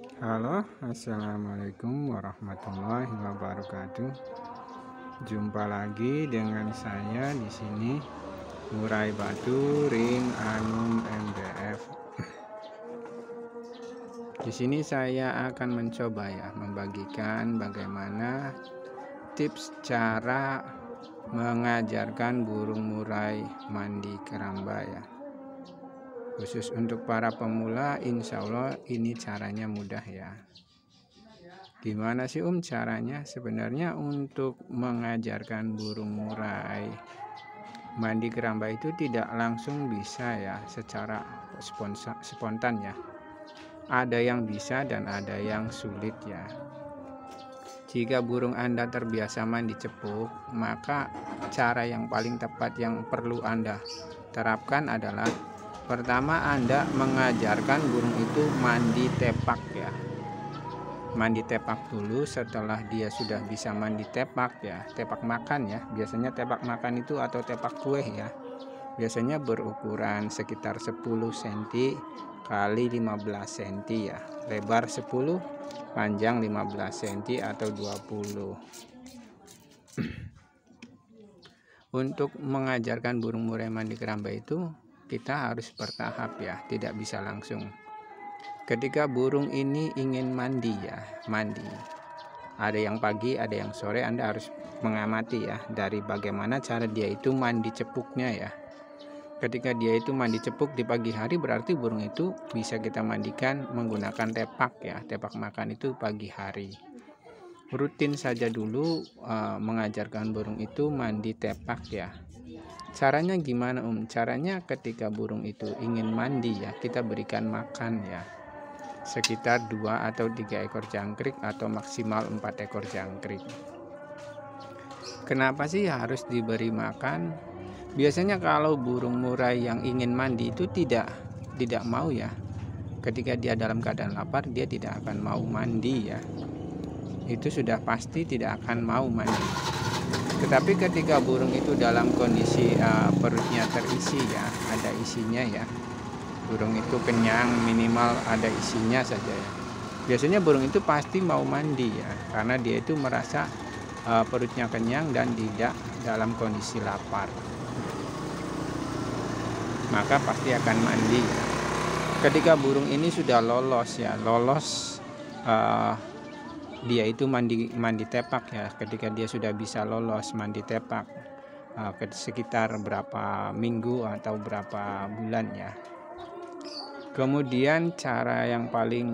Halo, assalamualaikum warahmatullahi wabarakatuh. Jumpa lagi dengan saya di sini, Murai Batu Ring Anum MBF. Di sini saya akan mencoba membagikan bagaimana tips cara mengajarkan burung murai mandi keramba Khusus untuk para pemula, insya Allah ini caranya mudah ya. Gimana sih caranya? Sebenarnya untuk mengajarkan burung murai mandi keramba itu tidak langsung bisa secara spontan ya. Ada yang bisa dan ada yang sulit ya. Jika burung Anda terbiasa mandi cepuk, maka cara yang paling tepat yang perlu Anda terapkan adalah pertama, Anda mengajarkan burung itu mandi tepak ya. Mandi tepak dulu. Setelah dia sudah bisa mandi tepak tepak makan ya. Biasanya tepak makan itu atau tepak kue ya. Biasanya berukuran sekitar 10 cm kali 15 cm ya. Lebar 10, panjang 15 cm atau 20. Untuk mengajarkan burung murai mandi keramba itu kita harus bertahap ya, tidak bisa langsung. Ketika burung ini ingin mandi mandi. Ada yang pagi, ada yang sore. Anda harus mengamati ya dari bagaimana cara dia itu mandi cepuknya ya. Ketika dia itu mandi cepuk di pagi hari, berarti burung itu bisa kita mandikan menggunakan tepak ya. Tepak makan itu pagi hari. Rutin saja dulu mengajarkan burung itu mandi tepak ya. Caranya gimana Caranya ketika burung itu ingin mandi ya, kita berikan makan ya. Sekitar 2 atau 3 ekor jangkrik atau maksimal 4 ekor jangkrik. Kenapa sih harus diberi makan? Biasanya kalau burung murai yang ingin mandi itu tidak mau ya. Ketika dia dalam keadaan lapar, dia tidak akan mau mandi ya. Itu sudah pasti tidak akan mau mandi. Tetapi ketika burung itu dalam kondisi perutnya terisi ya, ada isinya ya, burung itu kenyang, minimal ada isinya saja ya, biasanya burung itu pasti mau mandi ya, karena dia itu merasa perutnya kenyang dan tidak dalam kondisi lapar, maka pasti akan mandi ya. Ketika burung ini sudah lolos dia itu mandi tepak ya. Ketika dia sudah bisa lolos mandi tepak sekitar berapa minggu atau berapa bulan ya. Kemudian cara yang paling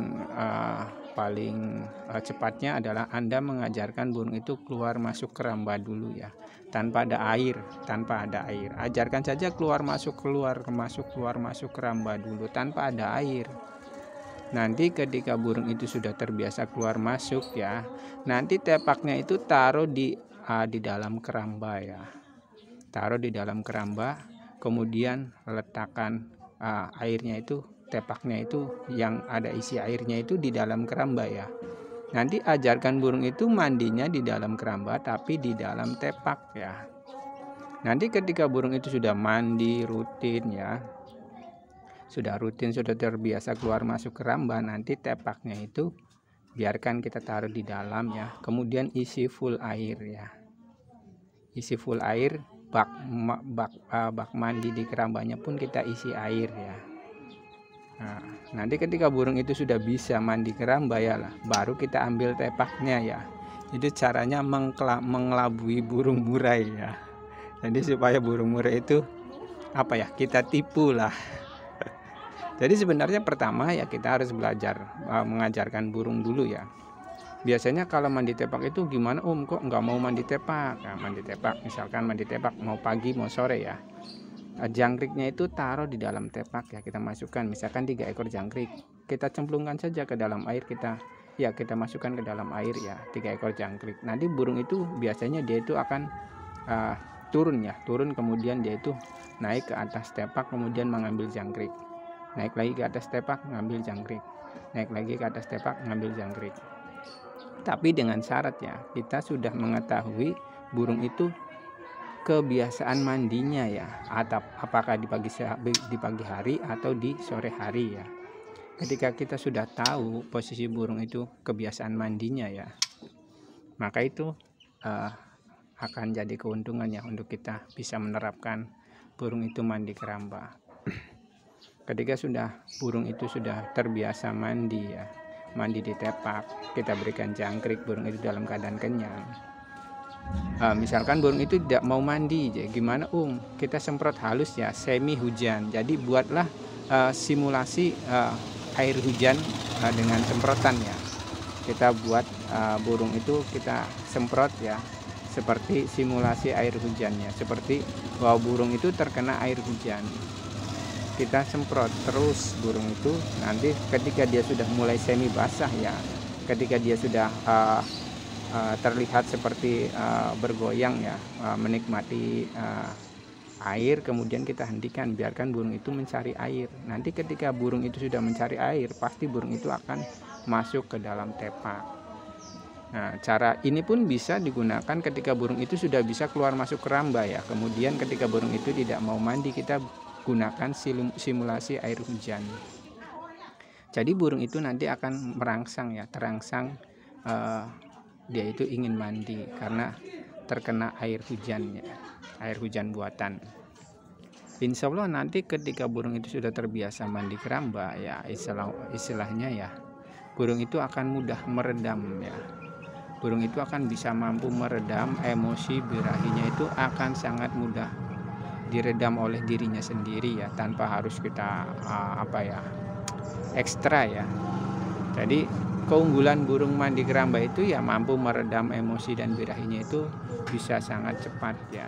cepatnya adalah Anda mengajarkan burung itu keluar masuk keramba dulu ya, tanpa ada air. Ajarkan saja keluar masuk keramba dulu tanpa ada air. Nanti ketika burung itu sudah terbiasa keluar masuk ya, nanti tepaknya itu taruh di dalam keramba ya. Taruh di dalam keramba, kemudian letakkan airnya itu, tepaknya itu yang ada isi airnya itu di dalam keramba ya. Nanti ajarkan burung itu mandinya di dalam keramba tapi di dalam tepak ya. Nanti ketika burung itu sudah mandi rutin ya, sudah terbiasa keluar masuk keramba, nanti tepaknya itu biarkan kita taruh di dalam ya, kemudian isi full air ya, isi full air. Bak mandi di kerambanya pun kita isi air ya. Nah, nanti ketika burung itu sudah bisa mandi keramba ya lah, baru kita ambil tepaknya ya. Itu caranya mengelabui burung murai ya. Jadi supaya burung murai itu kita tipu lah. Jadi sebenarnya pertama ya kita harus belajar mengajarkan burung dulu ya. Biasanya kalau mandi tepak itu gimana kok nggak mau mandi tepak? Nah, mandi tepak misalkan mandi tepak mau pagi mau sore ya. Jangkriknya itu taruh di dalam tepak ya, kita masukkan misalkan 3 ekor jangkrik. Kita cemplungkan saja ke dalam air, kita masukkan ke dalam air ya 3 ekor jangkrik. Nanti burung itu biasanya dia itu akan turun kemudian dia itu naik ke atas tepak kemudian mengambil jangkrik. Naik lagi ke atas tepak ngambil jangkrik, naik lagi ke atas tepak ngambil jangkrik. Tapi dengan syarat ya, kita sudah mengetahui burung itu kebiasaan mandinya ya, atau apakah di pagi hari atau di sore hari ya. ketika kita sudah tahu posisi burung itu kebiasaan mandinya ya, maka itu akan jadi keuntungan ya untuk kita bisa menerapkan burung itu mandi keramba. Ketika burung itu sudah terbiasa mandi ya, mandi di tepak, kita berikan jangkrik, burung itu dalam keadaan kenyang. Misalkan burung itu tidak mau mandi, jadi gimana kita semprot halus ya, semi hujan. Jadi buatlah simulasi air hujan dengan semprotan ya. Kita buat burung itu kita semprot ya, seperti simulasi air hujannya, seperti bahwa burung itu terkena air hujan. Kita semprot terus burung itu, nanti ketika dia sudah mulai semi basah ya, ketika dia sudah terlihat seperti bergoyang ya, menikmati air, kemudian kita hentikan, biarkan burung itu mencari air. Nanti ketika burung itu sudah mencari air, pasti burung itu akan masuk ke dalam tepak. Nah, cara ini pun bisa digunakan ketika burung itu sudah bisa keluar masuk keramba ya. Kemudian ketika burung itu tidak mau mandi, kita gunakan simulasi air hujan. Jadi burung itu nanti akan merangsang ya, terangsang dia itu ingin mandi karena terkena air hujan ya, air hujan buatan. Insya Allah nanti ketika burung itu sudah terbiasa mandi keramba ya, istilahnya ya, burung itu akan mudah meredam ya. Burung itu akan bisa mampu meredam emosi birahinya, itu akan sangat mudah diredam oleh dirinya sendiri ya, tanpa harus kita ekstra ya. Jadi keunggulan burung mandi keramba itu ya, mampu meredam emosi dan birahinya itu bisa sangat cepat ya.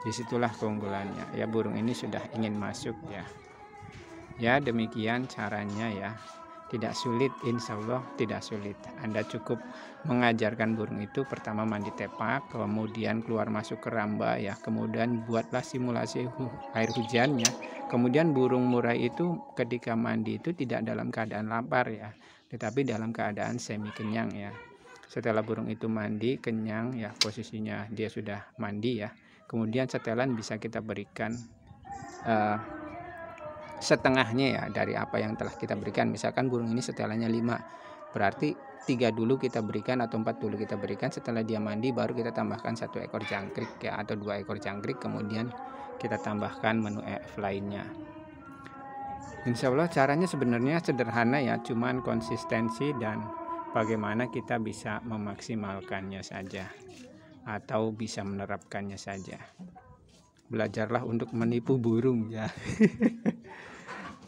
Disitulah keunggulannya ya, burung ini sudah ingin masuk ya. Ya demikian caranya ya, tidak sulit, insya Allah tidak sulit. Anda cukup mengajarkan burung itu pertama mandi tepak, kemudian keluar masuk keramba ya, kemudian buatlah simulasi air hujannya. Kemudian burung murai itu ketika mandi itu tidak dalam keadaan lapar ya, tetapi dalam keadaan semi kenyang ya. Setelah burung itu mandi kenyang ya, posisinya dia sudah mandi ya, kemudian setelan bisa kita berikan setengahnya ya dari apa yang telah kita berikan. Misalkan burung ini setelannya 5, berarti 3 dulu kita berikan atau 4 dulu kita berikan. Setelah dia mandi baru kita tambahkan 1 ekor jangkrik ya, atau 2 ekor jangkrik, kemudian kita tambahkan menu EF lainnya. Insya Allah caranya sebenarnya sederhana ya, cuman konsistensi dan bagaimana kita bisa memaksimalkannya saja atau bisa menerapkannya saja. Belajarlah untuk menipu burung ya.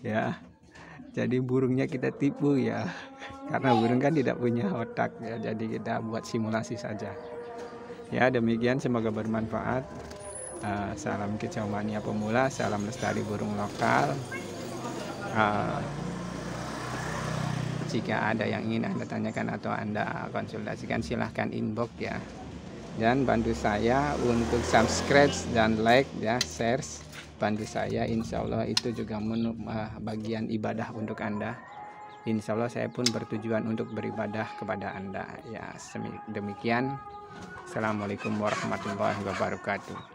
Ya, jadi burungnya kita tipu ya, karena burung kan tidak punya otak ya, jadi kita buat simulasi saja ya. Demikian, semoga bermanfaat. Salam kicau mania pemula, salam lestari burung lokal. Jika ada yang ingin Anda tanyakan atau Anda konsultasikan, silahkan inbox ya, dan bantu saya untuk subscribe dan like ya, share. Bantu saya, insya Allah itu juga bagian ibadah untuk Anda. Insya Allah saya pun bertujuan untuk beribadah kepada Anda ya. Demikian, assalamualaikum warahmatullahi wabarakatuh.